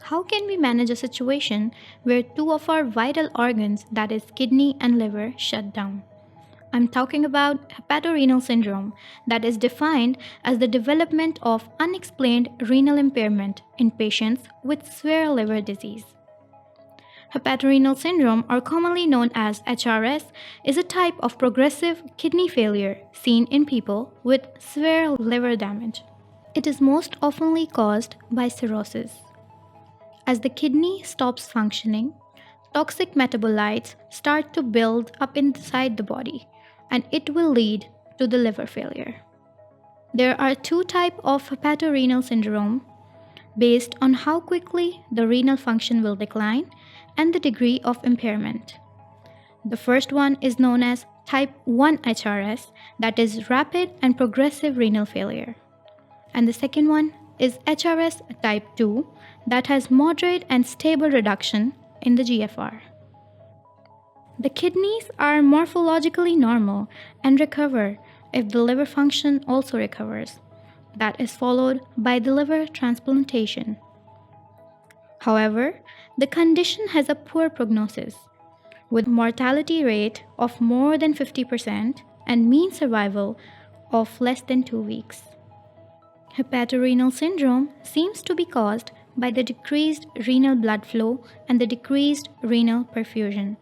How can we manage a situation where two of our vital organs, that is, kidney and liver, shut down? I'm talking about hepatorenal syndrome, that is defined as the development of unexplained renal impairment in patients with severe liver disease. Hepatorenal syndrome, or commonly known as HRS, is a type of progressive kidney failure seen in people with severe liver damage. It is most often caused by cirrhosis. As the kidney stops functioning, toxic metabolites start to build up inside the body, and it will lead to the liver failure. There are two types of hepatorenal syndrome based on how quickly the renal function will decline and the degree of impairment. The first one is known as type 1 HRS, that is rapid and progressive renal failure. And the second one is HRS type 2, that has moderate and stable reduction in the GFR. The kidneys are morphologically normal and recover if the liver function also recovers. That is followed by the liver transplantation. However, the condition has a poor prognosis, with mortality rate of more than 50% and mean survival of less than 2 weeks. Hepatorenal syndrome seems to be caused by the decreased renal blood flow and the decreased renal perfusion,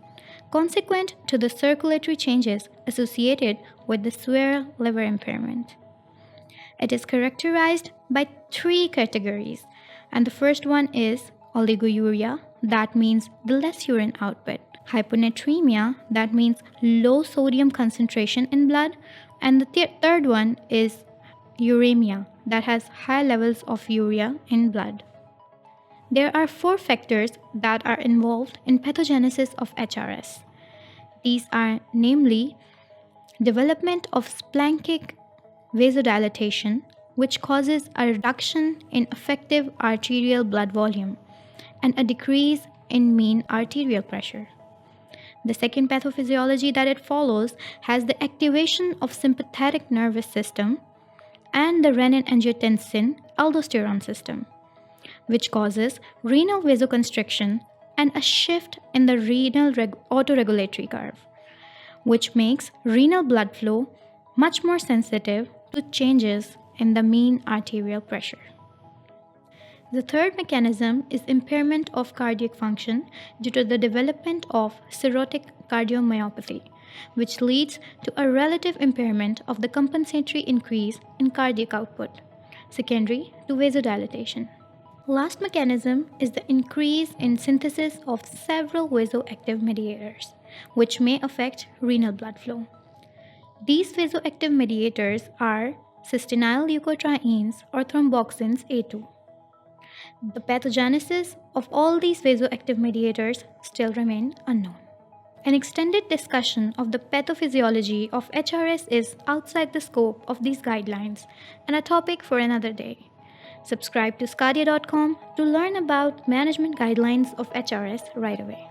consequent to the circulatory changes associated with the severe liver impairment. It is characterized by 3 categories, and the first one is oliguria, that means the less urine output, hyponatremia, that means low sodium concentration in blood, and the third one is uremia, that has high levels of urea in blood. There are 4 factors that are involved in pathogenesis of HRS. These are namely development of splanchnic vasodilatation, which causes a reduction in effective arterial blood volume and a decrease in mean arterial pressure. The second pathophysiology that it follows has the activation of sympathetic nervous system and the renin-angiotensin-aldosterone system, which causes renal vasoconstriction and a shift in the renal autoregulatory curve, which makes renal blood flow much more sensitive to changes in the mean arterial pressure. The third mechanism is impairment of cardiac function due to the development of cirrhotic cardiomyopathy, which leads to a relative impairment of the compensatory increase in cardiac output, secondary to vasodilatation. Last mechanism is the increase in synthesis of several vasoactive mediators, which may affect renal blood flow. These vasoactive mediators are cystinyl leukotrienes or thromboxanes A2. The pathogenesis of all these vasoactive mediators still remain unknown. An extended discussion of the pathophysiology of HRS is outside the scope of these guidelines and a topic for another day. Subscribe to sqadia.com to learn about management guidelines of HRS right away.